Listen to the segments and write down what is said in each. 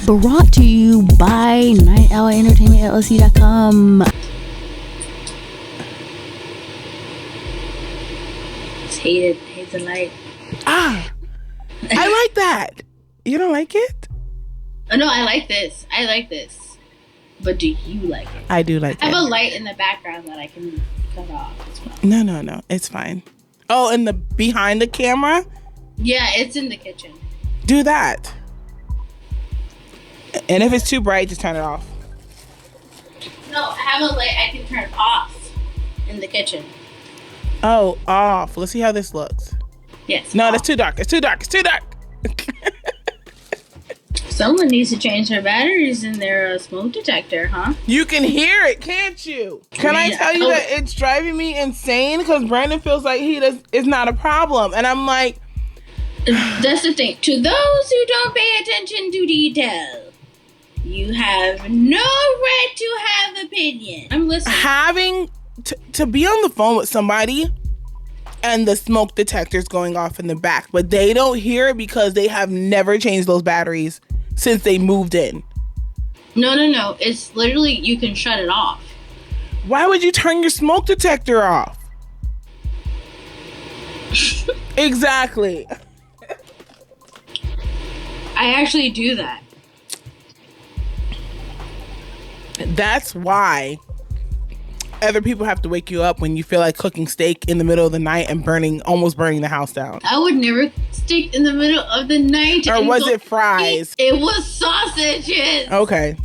brought to you by NightOwlEntertainmentLLC.com. Hate the light. I like that. You don't like it? Oh, no, I like this. But do you like it? I do like it. I have a light in the background that I can cut off as well. No. It's fine. Oh, and the behind the camera? Yeah, it's in the kitchen. Do that. And if it's too bright, just turn it off. No, I have a light I can turn off in the kitchen. Oh, off. Let's see how this looks. Yes. No, off. that's too dark. It's too dark. Someone needs to change their batteries in their smoke detector, huh? You can hear it, can't you? Can I tell you that it's driving me insane? Because Brandon feels like it's not a problem. And I'm like... That's the thing. To those who don't pay attention to detail, you have no right to have opinion. I'm listening. Having to be on the phone with somebody and the smoke detector's going off in the back, but they don't hear it because they have never changed those batteries since they moved in. No. It's literally, you can shut it off. Why would you turn your smoke detector off? Exactly. I actually do that. That's why other people have to wake you up when you feel like cooking steak in the middle of the night and almost burning the house down. I would never steak in the middle of the night. Or was it fries? It was sausages. Okay.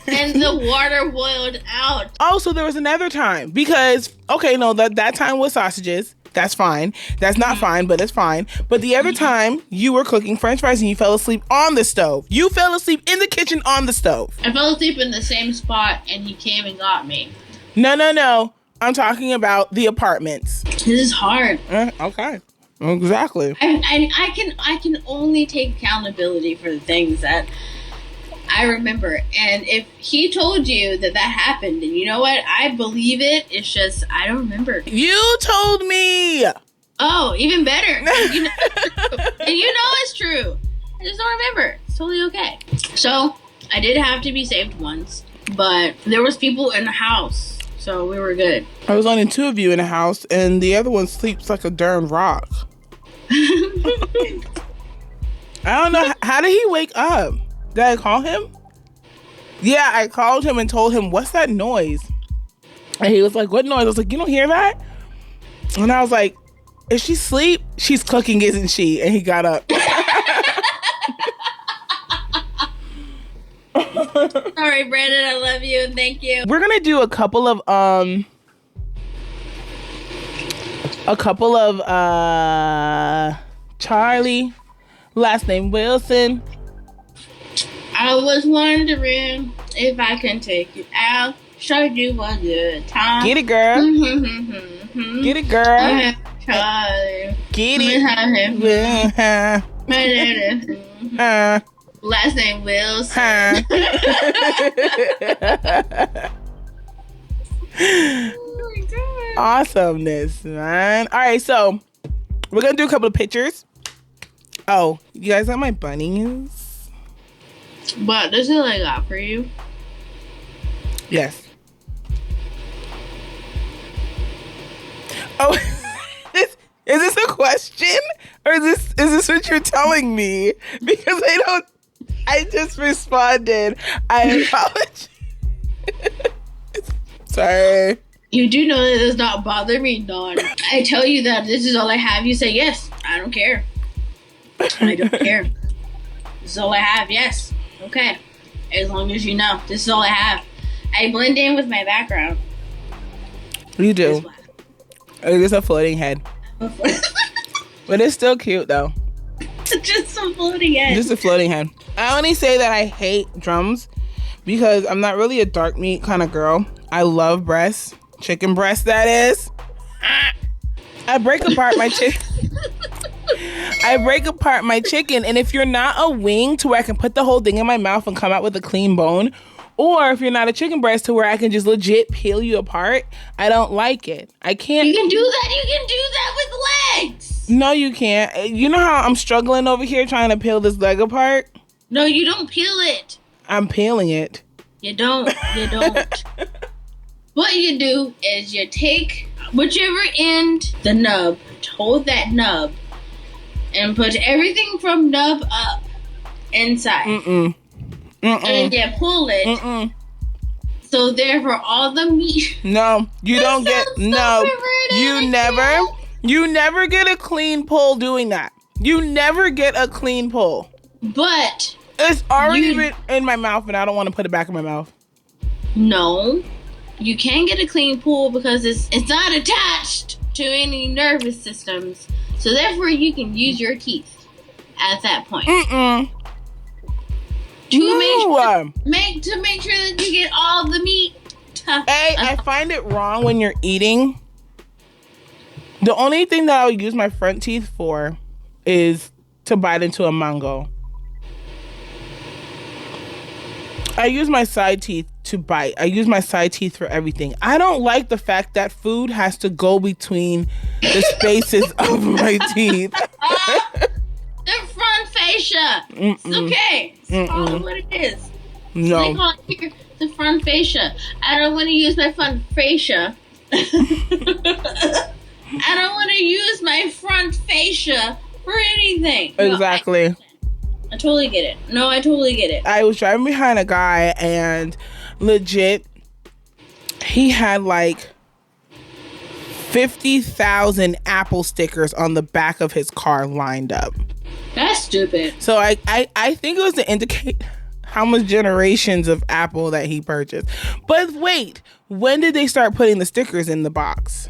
And the water boiled out. Oh, so there was another time because, okay, no, that time was sausages. That's fine. That's not fine, but it's fine. But the other time you were cooking French fries and you fell asleep on the stove. You fell asleep in the kitchen on the stove. I fell asleep in the same spot and he came and got me. No. I'm talking about the apartments. This is hard. Okay. Exactly. I can only take accountability for the things that I remember. And if he told you that happened, and you know what? I believe it. It's just, I don't remember. You told me. Oh, even better. And you know it's true. I just don't remember. It's totally okay. So, I did have to be saved once, but there was people in the house, so we were good. I was only 2 of you in the house, and the other one sleeps like a darn rock. I don't know. How did he wake up? Did I call him? Yeah, I called him and told him, what's that noise? And he was like, what noise? I was like, you don't hear that? And I was like, is she asleep? She's cooking, isn't she? And he got up. Sorry, Brandon, I love you and thank you. We're gonna do a couple of Charlie, last name Wilson. I was wondering if I can take you out, show you a good time. Get it, girl. Get it, girl. Charlie. Get it. Last name Wilson. Oh my God. Awesomeness, man. All right, so we're gonna do a couple of pictures. Oh, you guys like my bunnies? But this is what I got for you. Yes. Oh, is this a question? Or is this what you're telling me? Because I just responded. I apologize. Sorry. You do know that does not bother me, Dawn. I tell you that this is all I have. You say, yes, I don't care. I don't care. This is all I have, yes. Okay. As long as you know. This is all I have. I blend in with my background. You do. It's a floating head. But it's still cute, though. Just a floating head. Just a floating head. I only say that I hate drums because I'm not really a dark meat kind of girl. I love breasts. Chicken breast, that is. I break apart my chicken. And if you're not a wing to where I can put the whole thing in my mouth and come out with a clean bone, or if you're not a chicken breast to where I can just legit peel you apart, I don't like it. I can't. You can do that. You can do that with legs. No, you can't. You know how I'm struggling over here trying to peel this leg apart? No, you don't peel it. I'm peeling it. You don't. You don't. What you do is you take whichever end, the nub, hold that nub, and put everything from nub up inside. And you pull it. So therefore, all the meat. No, you don't get. No, you never get a clean pull doing that. You never get a clean pull. But it's already been in my mouth, and I don't want to put it back in my mouth. No, you can get a clean pull because it's not attached to any nervous systems. So therefore, you can use your teeth at that point. To make sure that you get all the meat. Hey, I find it wrong when you're eating. The only thing that I would use my front teeth for is to bite into a mango. I use my side teeth to bite. I use my side teeth for everything. I don't like the fact that food has to go between the spaces of my teeth. The front fascia. It's okay. It's called what it is. No. They call it here the front fascia. I don't want to use my front fascia. I don't want to use my front fascia for anything. Exactly. No, I totally get it. No, I totally get it. I was driving behind a guy and legit, he had like 50,000 Apple stickers on the back of his car lined up. That's stupid. So I think it was to indicate how much generations of Apple that he purchased. But wait, when did they start putting the stickers in the box?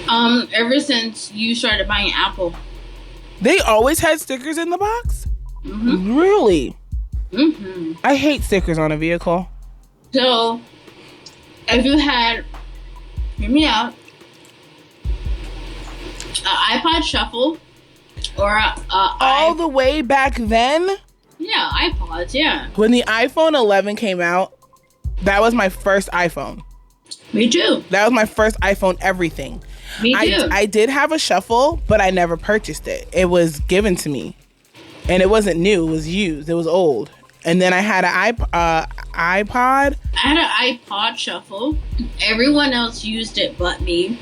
Ever since you started buying Apple. They always had stickers in the box? Mm-hmm. Really? Mm-hmm. I hate stickers on a vehicle. So, if you had, hear me out, an iPod Shuffle or all the way back then? Yeah, iPods, yeah. When the iPhone 11 came out, that was my first iPhone. Me too. That was my first iPhone everything. Me too. I did have a Shuffle, but I never purchased it. It was given to me. And it wasn't new. It was used. It was old. And then I had an iPod. I had an iPod Shuffle. Everyone else used it but me.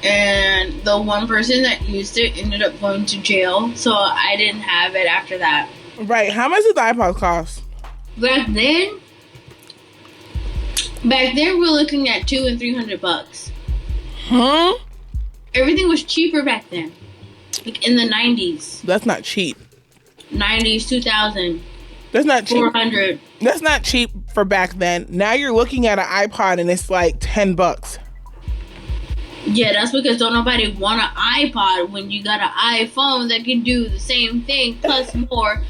And the one person that used it ended up going to jail. So I didn't have it after that. Right. How much did the iPod cost? Back then, we're looking at $200 and $300. Huh? Everything was cheaper back then. Like in the 90s. That's not cheap. 90s, 2000. That's not cheap. 400. That's not cheap for back then. Now you're looking at an iPod and it's like $10. Yeah, that's because don't nobody want an iPod when you got an iPhone that can do the same thing plus more.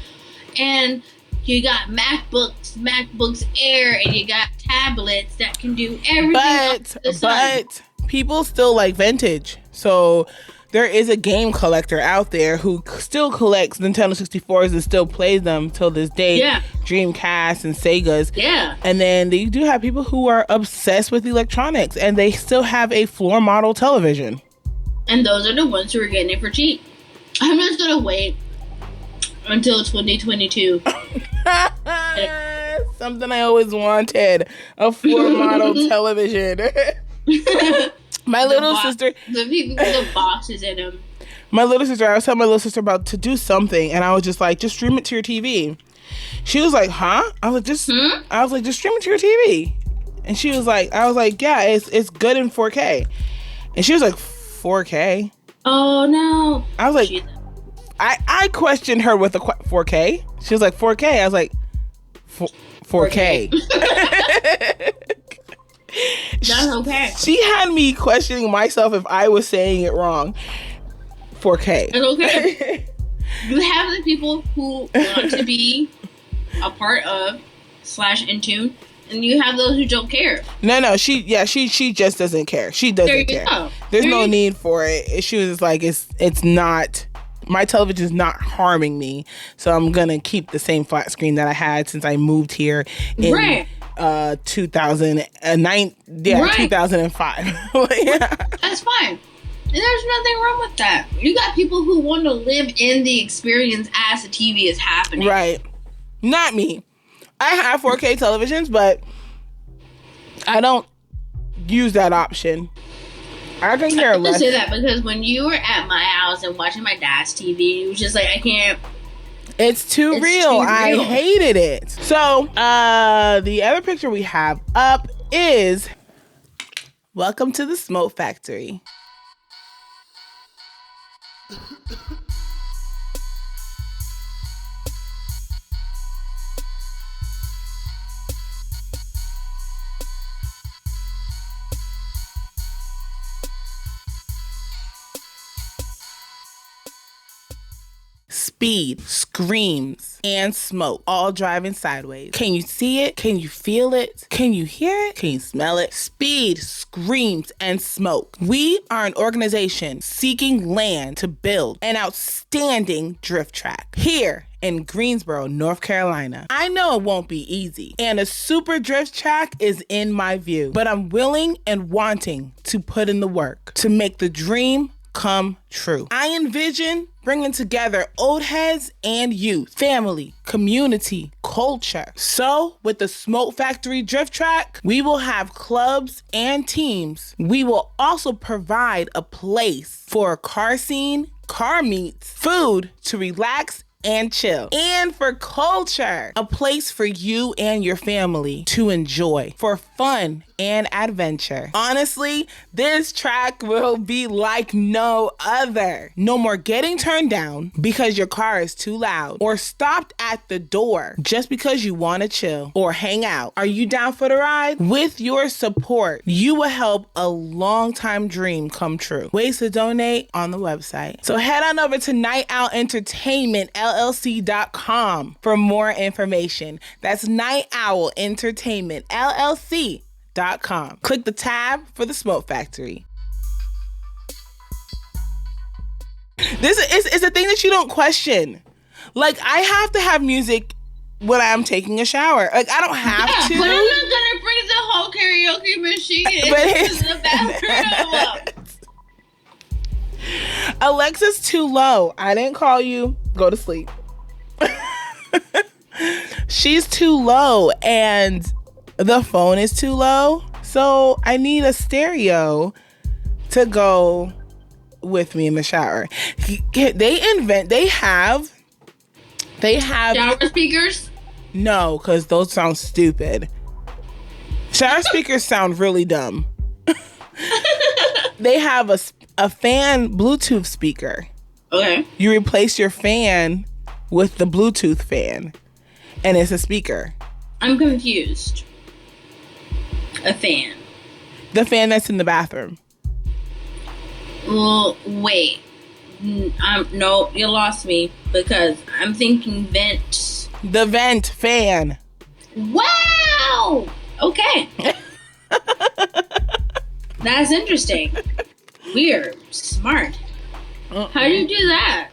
And you got MacBooks Air, and you got tablets that can do everything. But people still like vintage. So there is a game collector out there who still collects Nintendo 64s and still plays them till this day. Yeah. Dreamcast and Segas. Yeah. And then you do have people who are obsessed with electronics and they still have a floor model television. And those are the ones who are getting it for cheap. I'm just going to wait until 2022. Something I always wanted. A floor model television. My little sister. The people with the boxes in them. My little sister, I was telling my little sister about to do something, and I was just like, just stream it to your TV. She was like, huh? I was like, just stream it to your TV. And she was like, I was like, yeah, it's good in 4K. And she was like, 4K? Oh, no. I was like, I questioned her with a 4K. She was like, 4K? I was like, 4K. That's okay. She had me questioning myself if I was saying it wrong. 4K. It's okay. You have the people who want to be a part of / in tune, and you have those who don't care. No, she just doesn't care. She doesn't care. Go. There's no need for it. She was like, it's not, my television is not harming me, so I'm gonna keep the same flat screen that I had since I moved here in 2009. Yeah, right. 2005. Yeah. That's fine. And there's nothing wrong with that. You got people who want to live in the experience as the TV is happening. Right. Not me. I have 4K televisions, but I don't use that option. I can care less. I say that because when you were at my house and watching my dad's TV, it was just like, I can't. It's too real. I hated it. So, the other picture we have up is welcome to the smoke factory. Speed, screams, and smoke, all driving sideways. Can you see it? Can you feel it? Can you hear it? Can you smell it? Speed, screams, and smoke. We are an organization seeking land to build an outstanding drift track here in Greensboro, North Carolina. I know it won't be easy, and a super drift track is in my view, but I'm willing and wanting to put in the work to make the dream come true. I envision bringing together old heads and youth, family, community, culture. So with the Smoke Factory Drift Track, we will have clubs and teams. We will also provide a place for a car scene, car meets, food to relax and chill, and for culture, a place for you and your family to enjoy for fun and adventure. Honestly, this track will be like no other. No more getting turned down because your car is too loud or stopped at the door just because you want to chill or hang out. Are you down for the ride? With your support, you will help a long-time dream come true. Ways to donate on the website. So head on over to nightowlentertainmentllc.com for more information. That's Night Owl Entertainment LLC. Click the tab for the Smoke Factory. This is a thing that you don't question. Like, I have to have music when I'm taking a shower. Like, I don't have to. But I'm not gonna bring the whole karaoke machine into the bathroom. Alexa's too low. I didn't call you. Go to sleep. She's too low, and the phone is too low, so I need a stereo to go with me in the shower. They have shower speakers? No, because those sound stupid. Shower speakers sound really dumb. They have a fan Bluetooth speaker. Okay. You replace your fan with the Bluetooth fan, and it's a speaker. I'm confused. A fan. The fan that's in the bathroom. Well, wait. No, you lost me because I'm thinking vents. The vent fan. Wow! Okay. That's interesting. Weird. Smart. How do you do that?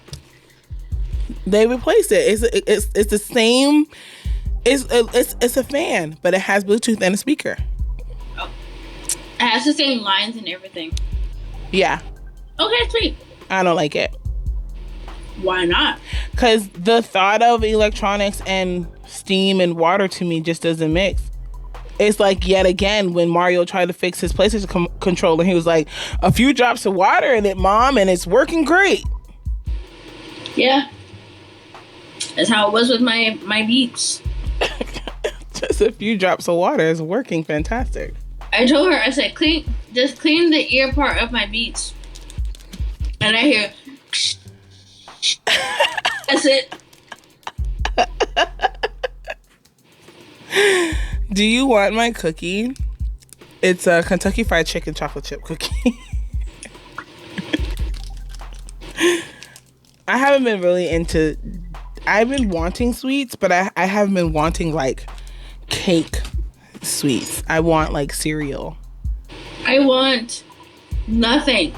They replaced it. It's the same. It's a fan, but it has Bluetooth and a speaker. Oh. It has the same lines and everything. Yeah. Okay, sweet. I don't like it. Why not? Because the thought of electronics and steam and water to me just doesn't mix. It's like, yet again, when Mario tried to fix his PlayStation controller, he was like, a few drops of water in it, Mom, and it's working great. Yeah. That's how it was with my Beats. Just a few drops of water is working fantastic. I told her, I said, just clean the ear part of my Beats. And I hear, that's it. Do you want my cookie? It's a Kentucky Fried Chicken chocolate chip cookie. I haven't been really into... I've been wanting sweets, but I haven't been wanting, like, cake sweets. I want, like, cereal. I want nothing.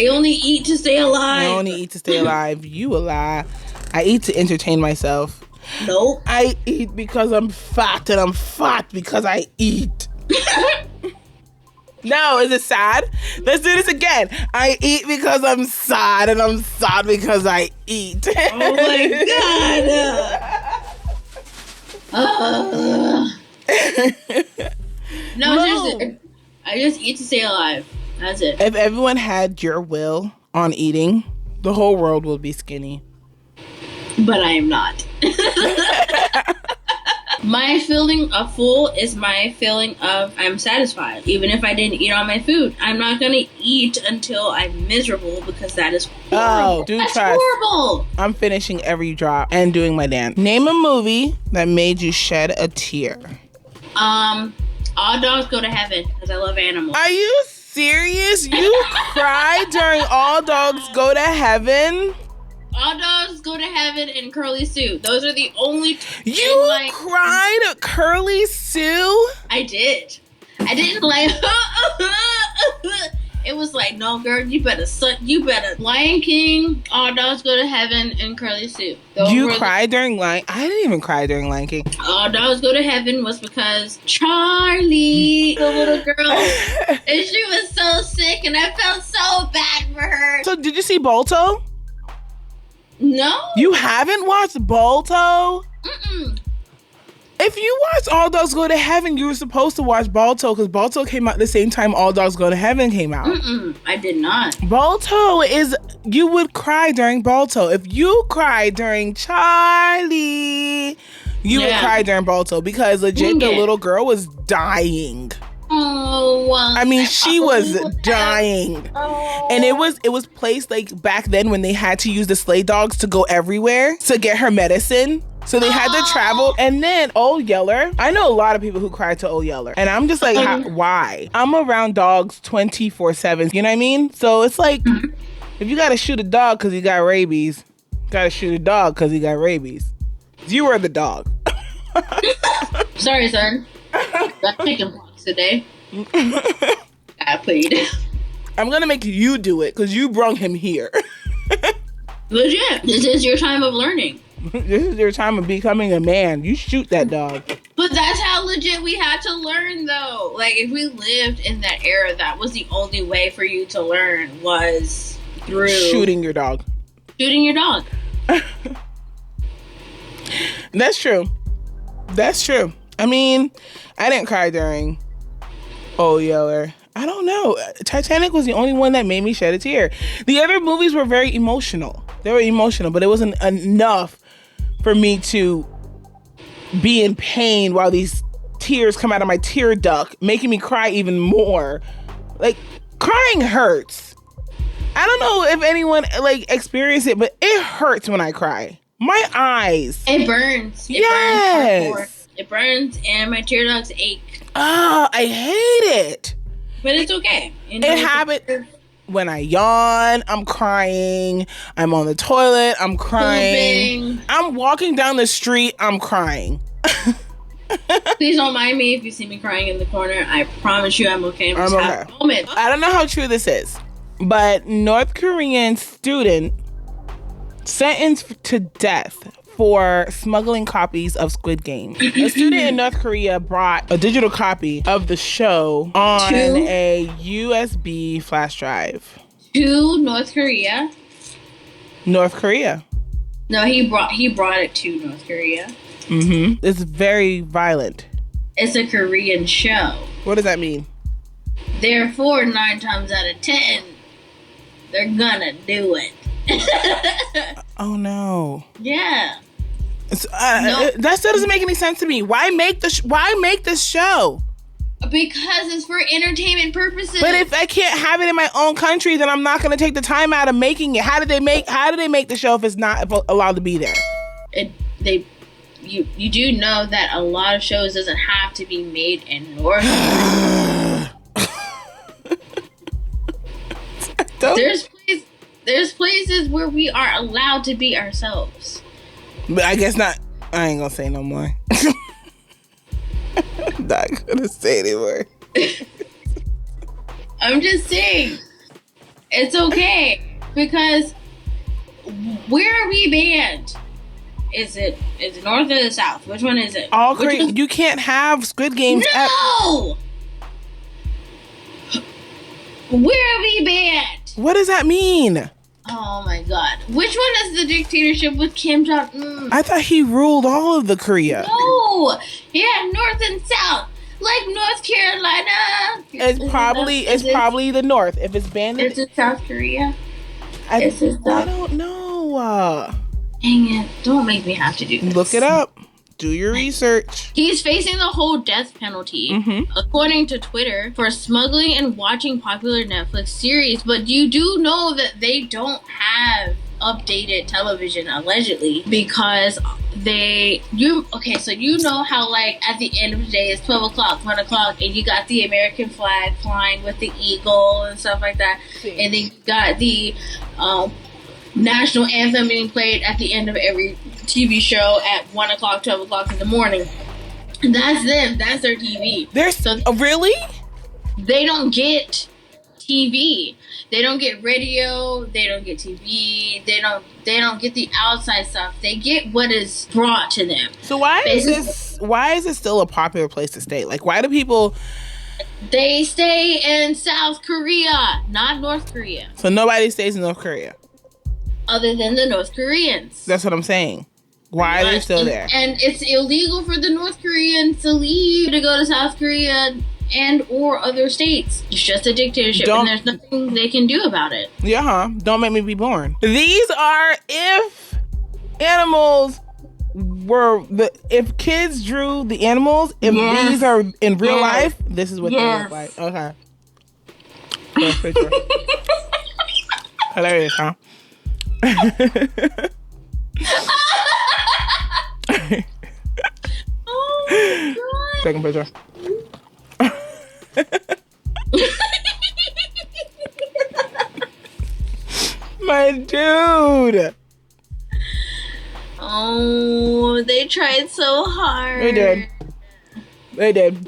I only eat to stay alive. I only eat to stay alive. You a lie. I eat to entertain myself. Nope. I eat because I'm fat, and I'm fat because I eat. No, is it sad? Let's do this again. I eat because I'm sad, and I'm sad because I eat. Oh my god. No, seriously. I just eat to stay alive. That's it. If everyone had your will on eating, the whole world would be skinny. But I am not. My feeling of full is my feeling of I'm satisfied. Even if I didn't eat all my food, I'm not going to eat until I'm miserable because that is horrible. Oh, dude, that's trust. horrible. I'm finishing every drop and doing my dance. Name a movie that made you shed a tear. All Dogs Go to Heaven because I love animals. Are you serious? You cried during All Dogs Go to Heaven? All Dogs Go to Heaven and Curly Sue. Those are the only... You cried at Curly Sue? I did. I didn't like... It was like, no, girl, you better... Lion King, All Dogs Go to Heaven, and Curly Sue. You cried during Lion... I didn't even cry during Lion King. All Dogs Go to Heaven was because Charlie, the little girl, and she was so sick, and I felt so bad for her. So, did you see Balto? No. You haven't watched Balto? Mm-mm. If you watched All Dogs Go to Heaven, you were supposed to watch Balto because Balto came out the same time All Dogs Go to Heaven came out. Mm-mm. I did not. Balto is... You would cry during Balto. If you cried during Charlie, you would cry during Balto because legit the little girl was dying. Oh, I mean, she was dying. Oh. And it was placed like back then when they had to use the sleigh dogs to go everywhere to get her medicine. So they had to travel. And then Old Yeller, I know a lot of people who cry to Old Yeller. And I'm just like, why? I'm around dogs 24/7. You know what I mean? So it's like, if you got to shoot a dog because he got rabies, got to shoot a dog because he got rabies. You were the dog. Sorry, son. Got chicken pox today. I put you down. I'm going to make you do it because you brung him here. Legit. This is your time of learning. This is your time of becoming a man. You shoot that dog. But that's how legit we had to learn, though. Like, if we lived in that era, that was the only way for you to learn was through... Shooting your dog. Shooting your dog. That's true. That's true. I mean, I didn't cry during Old Yeller. I don't know. Titanic was the only one that made me shed a tear. The other movies were very emotional. They were emotional, but it wasn't enough for me to be in pain while these tears come out of my tear duct, making me cry even more. Like, crying hurts. I don't know if anyone like experienced it, but it hurts when I cry. My eyes. It burns. It burns and my tear ducts ache. Oh, I hate it. But it's okay. You know, it happened when I yawn, I'm crying. I'm on the toilet, I'm crying. Pooping. I'm walking down the street, I'm crying. Please don't mind me if you see me crying in the corner. I promise you I'm okay. I'm okay. A moment. I don't know how true this is, but North Korean student sentenced to death for smuggling copies of Squid Game. A student in North Korea brought a digital copy of the show on a USB flash drive. To North Korea? North Korea. No, he brought it to North Korea. Mm-hmm. It's very violent. It's a Korean show. What does that mean? Therefore, 9 times out of 10, they're gonna do it. Oh no. Yeah. That still doesn't make any sense to me. Why make this show? Because it's for entertainment purposes. But if I can't have it in my own country, then I'm not going to take the time out of making it. How did they make the show if it's not allowed to be there? You do know that a lot of shows doesn't have to be made in North Korea. There's places where we are allowed to be ourselves. But I guess not. I ain't gonna say no more. Not gonna say anymore. I'm just saying, it's okay because where are we banned? Is it north or the south? Which one is it? You can't have Squid Games. No. Where are we banned? What does that mean? Oh my god. Which one is the dictatorship with Kim Jong-un? I thought he ruled all of the Korea. No! Yeah, North and South. Like North Carolina. It's probably the North. If it's banned, is it South Korea? I don't know. Dang it. Don't make me have to do this. Look it up. Do your research. He's facing the whole death penalty, according to Twitter, for smuggling and watching popular Netflix series. But you do know that they don't have updated television, allegedly, because so you know how, like, at the end of the day, it's 12 o'clock, 1 o'clock, and you got the American flag flying with the eagle and stuff like that. And then you got the national anthem being played at the end of every TV show at 1 o'clock, 12 o'clock in the morning. That's them. That's their TV. Really? They don't get TV. They don't get radio. They don't get TV. They don't get the outside stuff. They get what is brought to them. So why is this still a popular place to stay? Like, why do people... They stay in South Korea, not North Korea. So nobody stays in North Korea? Other than the North Koreans. That's what I'm saying. Why are they still there? And it's illegal for the North Koreans to leave to go to South Korea and or other states. It's just a dictatorship, and there's nothing they can do about it. Yeah, don't make me be born. These are if animals were if kids drew the animals. If these are in real life, this is what they look like. Okay. Hilarious, huh? Oh my god. Second picture. My dude. Oh, they tried so hard. They did.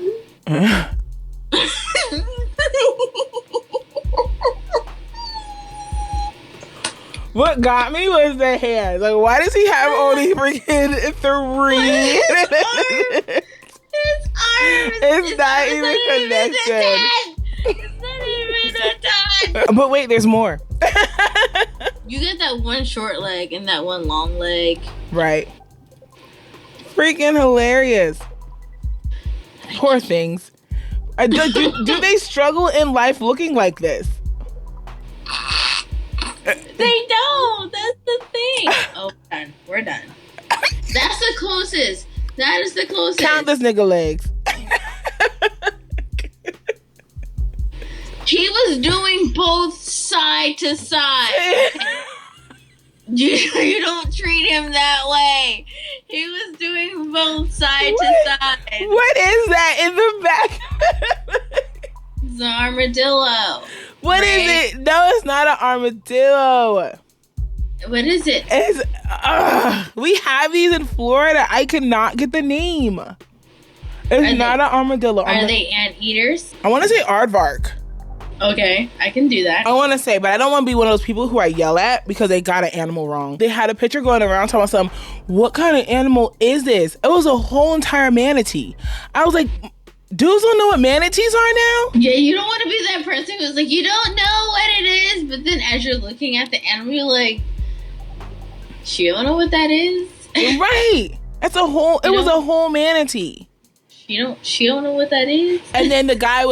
What got me was the hair. Like, why does he have only freaking 3? His arm it's not even connected. It's not even a done. But wait, there's more. You get that one short leg and that one long leg. Right. Freaking hilarious. Poor things. Do they struggle in life looking like this? They don't. That's the thing. Oh, we're done. That's the closest. That is the closest. Count this nigga legs. He was doing both side to side. You don't treat him that way. He was doing both side to side. What is that in the back? It's an armadillo. What is it? No, it's not an armadillo. What is it? It's we have these in Florida. I could not get the name. It's not an armadillo. Are they anteaters? I want to say aardvark. Okay, I can do that. I want to say, but I don't want to be one of those people who I yell at because they got an animal wrong. They had a picture going around talking about something. What kind of animal is this? It was a whole entire manatee. I was like, dudes don't know what manatees are now? Yeah, you don't want to be that person who's like, you don't know what it is, but then as you're looking at the animal, you're like, she don't know what that is? Right. It was a whole manatee. She don't know what that is. And then the guy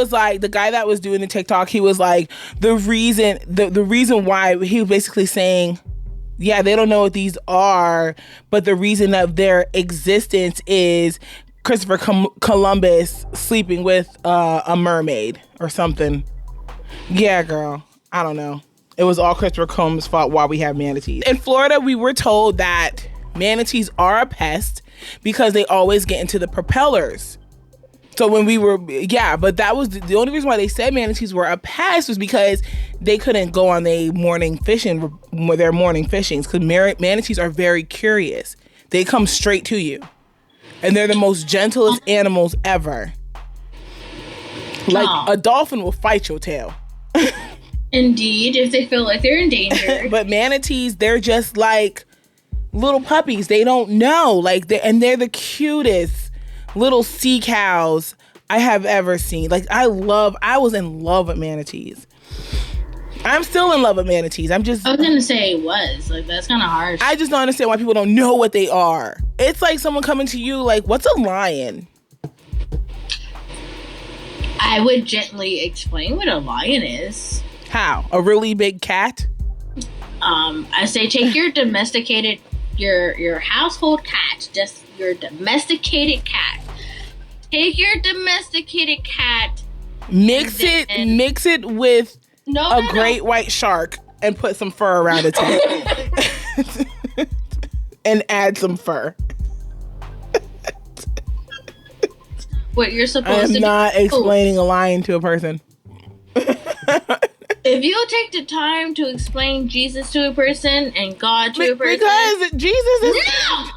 that was doing the TikTok, he was like, the reason why, he was basically saying, yeah, they don't know what these are, but the reason of their existence is Christopher Columbus sleeping with a mermaid or something. Yeah, girl. I don't know. It was all Christopher Columbus' fault why we have manatees. In Florida, we were told that manatees are a pest because they always get into the propellers. So when but that was the only reason why they said manatees were a pest was because they couldn't go on their morning fishings because manatees are very curious. They come straight to you. And they're the most gentlest animals ever. Like, a dolphin will fight your tail. Indeed, if they feel like they're in danger. But manatees, they're just like little puppies. They don't know. Like, they're the cutest little sea cows I have ever seen. Like, I was in love with manatees. I'm still in love with manatees. I was gonna say it was. Like, that's kind of harsh. I just don't understand why people don't know what they are. It's like someone coming to you like, what's a lion? I would gently explain what a lion is. How? A really big cat? I say take your domesticated, your household cat, just your domesticated cat. Take your domesticated cat. Mix it with a great white shark and put some fur around its head. And add some fur. What you're supposed to do. I'm not explaining a lion to a person. If you take the time to explain Jesus to a person and God to a person. Because Jesus is... No!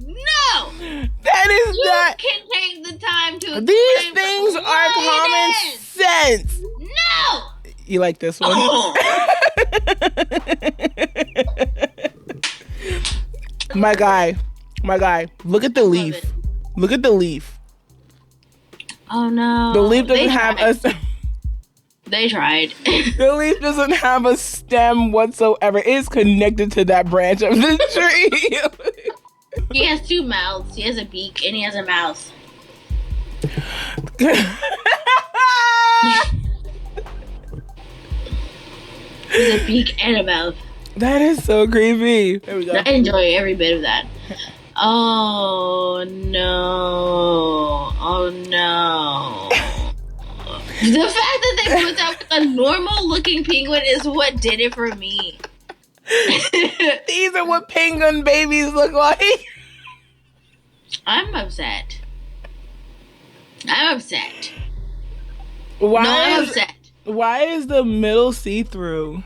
No! That is You not... can take the time to explain. These things are common sense. No! You like this one? Oh. My guy. Look at the leaf. it. Look at the leaf. Oh no. The leaf doesn't have a... They tried. The leaf doesn't have a stem whatsoever. It's connected to that branch of the tree. He has two mouths. He has a beak and he has a mouth. He's a beak and a mouth. That is so creepy. There we go. I enjoy every bit of that. Oh no. Oh no. The fact that they put that with a normal looking penguin is what did it for me. These are what penguin babies look like. I'm upset. I'm upset. I'm upset. Why is the middle see-through?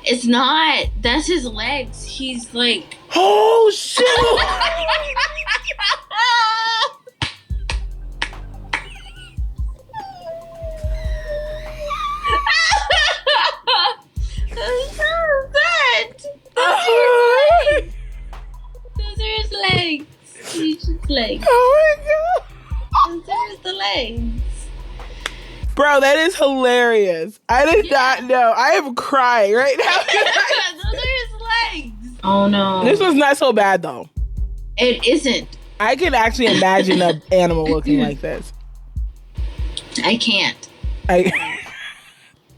It's not. That's his legs. He's like... Oh, shit! I'm so upset. Those are his legs. He's just legs. Oh my god. Those are the legs. Bro, that is hilarious. I did not know. I am crying right now. Those are his legs. Oh no. This one's not so bad though. It isn't. I can actually imagine an animal looking like this. I can't.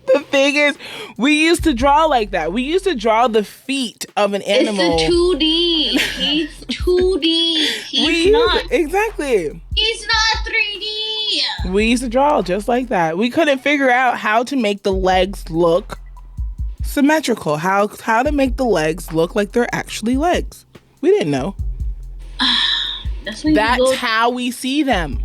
The thing is, we used to draw like that. We used to draw the feet of an animal. It's a 2D. He's 2D. He's not. Exactly. He's not 3D. We used to draw just like that. We couldn't figure out how to make the legs look symmetrical. How to make the legs look like they're actually legs. We didn't know. That's how we see them.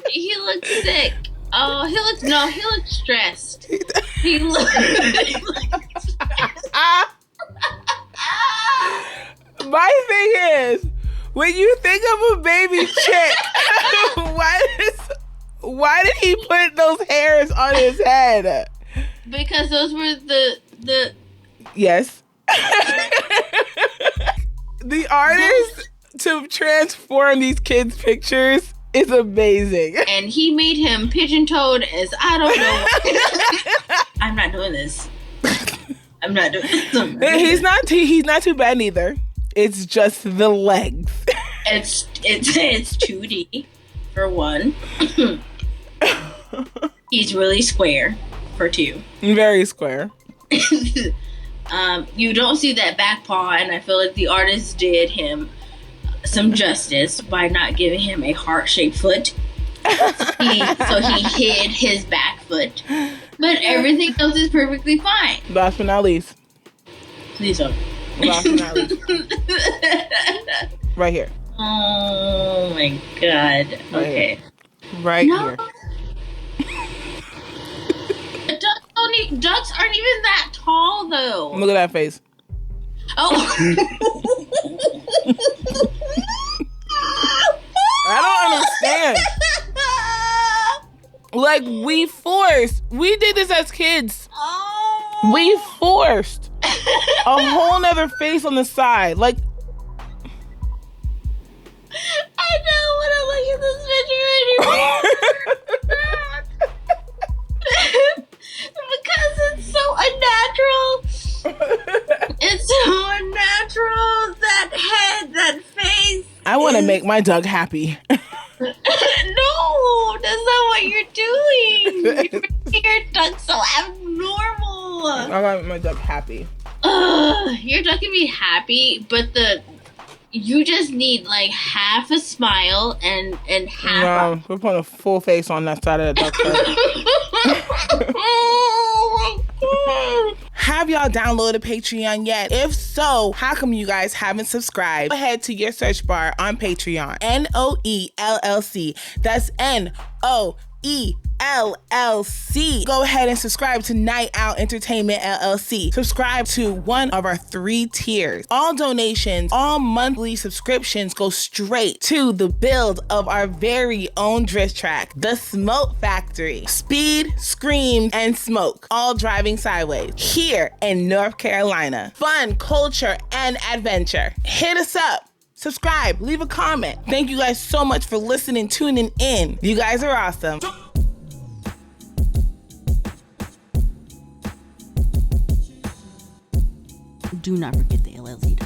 He looks sick. Oh, he looks stressed. He looks stressed. My thing is, when you think of a baby chick, why did he put those hairs on his head? Because those were the Yes. The artist to transform these kids' pictures is amazing. And he made him pigeon-toed as I don't know. I'm not doing this. I'm not doing this. He's not too bad either. It's just the legs. It's 2D for one. He's really square for two. Very square. You don't see that back paw, and I feel like the artist did him some justice by not giving him a heart-shaped foot. So he hid his back foot. But everything else is perfectly fine. Last but not least. Please don't. Last but not least. Right here. Oh my god. Okay. Right here. Ducks aren't even that tall, though. Look at that face. Oh. I don't understand. Like, we did this as kids. Oh. We forced a whole nother face on the side. Like, I don't want to look at this picture anymore. Because it's so unnatural. It's so unnatural. That head, that face. I want to make my dog happy. No, that's not what you're doing. You're making your duck so abnormal. I want to make my dog happy. Your duck can be happy, but you just need like half a smile and half. No, we're putting a full face on that side of the duck's head. Oh my God. Have y'all downloaded Patreon yet? If so, how come you guys haven't subscribed? Go ahead to your search bar on Patreon. NOELLC. That's NOELLC. Go ahead and subscribe to Night Out Entertainment LLC. Subscribe to one of our 3 tiers. All donations, all monthly subscriptions go straight to the build of our very own drift track, The Smoke Factory. Speed, scream, and smoke, all driving sideways here in North Carolina. Fun, culture, and adventure. Hit us up. Subscribe, leave a comment. Thank you guys so much for listening, tuning in. You guys are awesome. Do not forget the LLC.